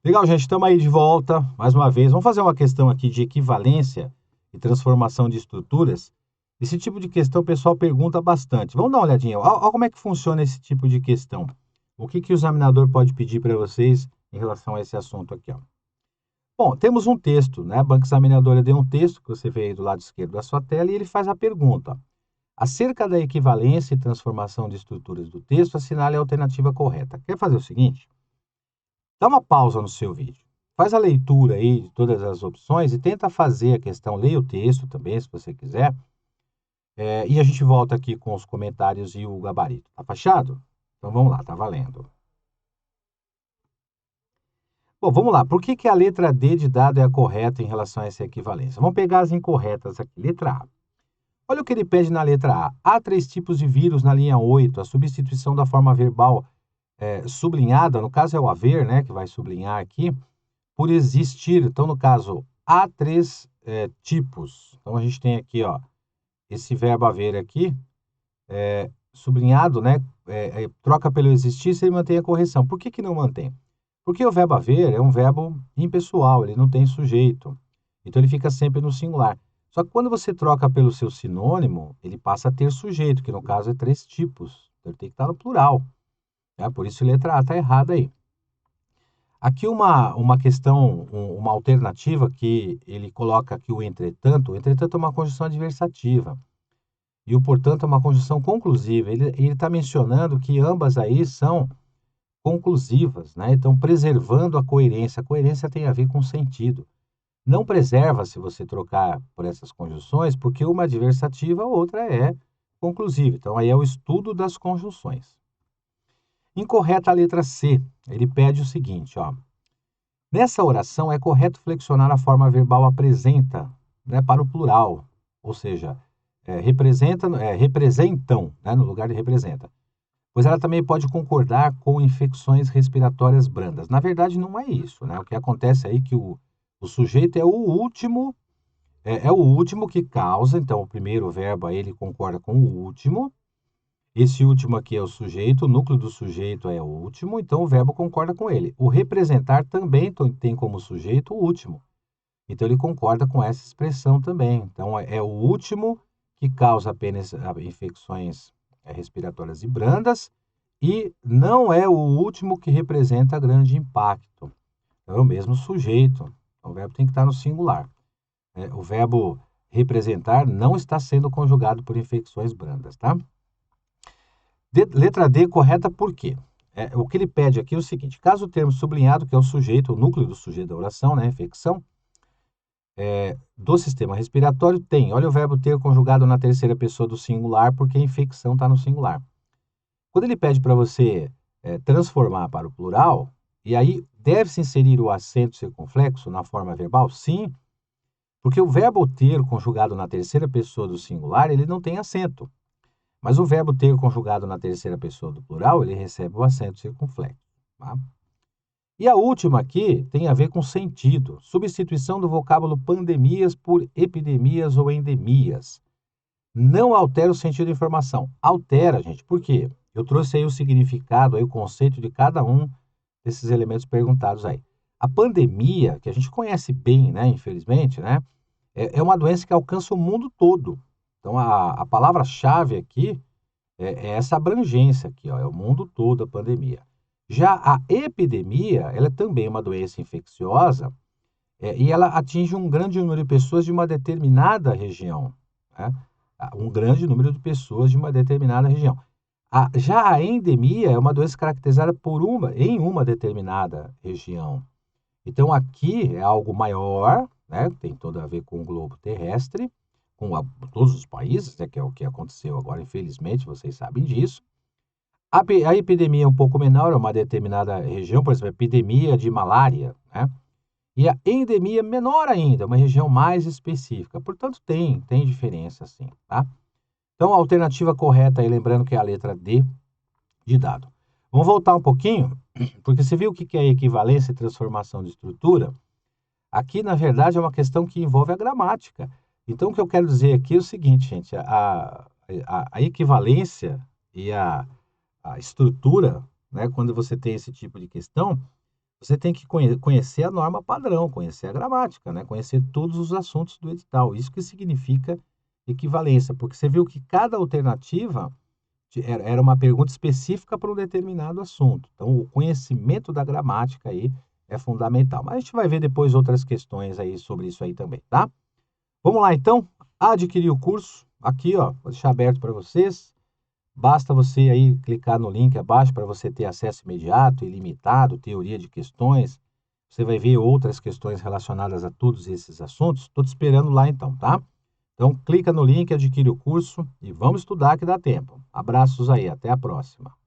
Legal, gente, estamos aí de volta, mais uma vez. Vamos fazer uma questão aqui de equivalência e transformação de estruturas. Esse tipo de questão o pessoal pergunta bastante. Vamos dar uma olhadinha. Olha como é que funciona esse tipo de questão. O que que o examinador pode pedir para vocês em relação a esse assunto aqui, ó. Bom, temos um texto, né? A banca examinadora deu um texto que você vê aí do lado esquerdo da sua tela e ele faz a pergunta. Acerca da equivalência e transformação de estruturas do texto, assinale a alternativa correta. Quer fazer o seguinte? Dá uma pausa no seu vídeo. Faz a leitura aí de todas as opções e tenta fazer a questão. Leia o texto também, se você quiser. E a gente volta aqui com os comentários e o gabarito. Tá fechado? Então vamos lá, tá valendo. Bom, vamos lá. Por que que a letra D de dado é a correta em relação a essa equivalência? Vamos pegar as incorretas aqui. Letra A. Olha o que ele pede na letra A. Há três tipos de vírus na linha 8. A substituição da forma verbal sublinhada, no caso é o haver, né, que vai sublinhar aqui, por existir. Então, no caso, há três tipos. Então, a gente tem aqui, ó, esse verbo haver aqui, sublinhado, né? Troca pelo existir, se ele mantém a correção. Por que que não mantém? Porque o verbo haver é um verbo impessoal, ele não tem sujeito. Então, ele fica sempre no singular. Só que quando você troca pelo seu sinônimo, ele passa a ter sujeito, que no caso é três tipos. Então, ele tem que estar no plural. Tá? Por isso, a letra A está errada aí. Aqui uma questão, uma alternativa que ele coloca aqui o entretanto é uma conjunção adversativa, e o portanto é uma conjunção conclusiva. Ele está mencionando que ambas aí são conclusivas, né? Então, preservando a coerência tem a ver com sentido. Não preserva se você trocar por essas conjunções, porque uma adversativa, a outra é conclusiva. Então, aí é o estudo das conjunções. Incorreta a letra C. Ele pede o seguinte, ó. Nessa oração, é correto flexionar a forma verbal apresenta, né, para o plural, ou seja, representam, né, no lugar de representa. Pois ela também pode concordar com infecções respiratórias brandas. Na verdade, não é isso, né? O que acontece aí é que o sujeito é o último que causa, então o primeiro verbo aí ele concorda com o último. Esse último aqui é o sujeito, o núcleo do sujeito é o último, então o verbo concorda com ele. O representar também tem como sujeito o último. Então ele concorda com essa expressão também. Então é o último que causa apenas infecções respiratórias e brandas e não é o último que representa grande impacto. Então é o mesmo sujeito. Então, o verbo tem que estar no singular. O verbo representar não está sendo conjugado por infecções brandas, tá? Letra D correta por quê? O que ele pede aqui é o seguinte: caso o termo sublinhado, que é o sujeito, o núcleo do sujeito da oração, né, infecção, do sistema respiratório, tem. Olha o verbo ter conjugado na terceira pessoa do singular, porque a infecção está no singular. Quando ele pede para você transformar para o plural, e aí deve-se inserir o acento circunflexo na forma verbal? Sim, porque o verbo ter conjugado na terceira pessoa do singular, ele não tem acento. Mas o verbo ter conjugado na terceira pessoa do plural, ele recebe o acento circunflexo. Tá? E a última aqui tem a ver com sentido. Substituição do vocábulo pandemias por epidemias ou endemias. Não altera o sentido da informação. Altera, gente. Por quê? Eu trouxe aí o significado, aí o conceito de cada um desses elementos perguntados aí. A pandemia, que a gente conhece bem, né, infelizmente, né, é uma doença que alcança o mundo todo. Então, a palavra-chave aqui é essa abrangência aqui, ó, é o mundo todo a pandemia. Já a epidemia, ela é também uma doença infecciosa e ela atinge um grande número de pessoas de uma determinada região, né? Um grande número de pessoas de uma determinada região. Já a endemia é uma doença caracterizada em uma determinada região. Então, aqui é algo maior, né? Tem tudo a ver com o globo terrestre, com todos os países, né? Que é o que aconteceu agora, infelizmente, vocês sabem disso. A epidemia é um pouco menor, é uma determinada região, por exemplo, a epidemia de malária, né? E a endemia menor ainda, uma região mais específica. Portanto, tem diferença, sim, tá? Então, a alternativa correta aí, lembrando que é a letra D de dado. Vamos voltar um pouquinho, porque você viu o que é equivalência e transformação de estrutura? Aqui, na verdade, é uma questão que envolve a gramática. Então, o que eu quero dizer aqui é o seguinte, gente, a equivalência e a estrutura, né, quando você tem esse tipo de questão, você tem que conhecer a norma padrão, conhecer a gramática, né? Conhecer todos os assuntos do edital. Isso que significa equivalência, porque você viu que cada alternativa era uma pergunta específica para um determinado assunto. Então, o conhecimento da gramática aí é fundamental. Mas a gente vai ver depois outras questões aí sobre isso aí também, tá? Vamos lá, então. Adquirir o curso. Aqui, ó, vou deixar aberto para vocês. Basta você aí clicar no link abaixo para você ter acesso imediato, ilimitado, teoria de questões. Você vai ver outras questões relacionadas a todos esses assuntos. Estou te esperando lá então, tá? Então clica no link, adquire o curso e vamos estudar que dá tempo. Abraços aí, até a próxima.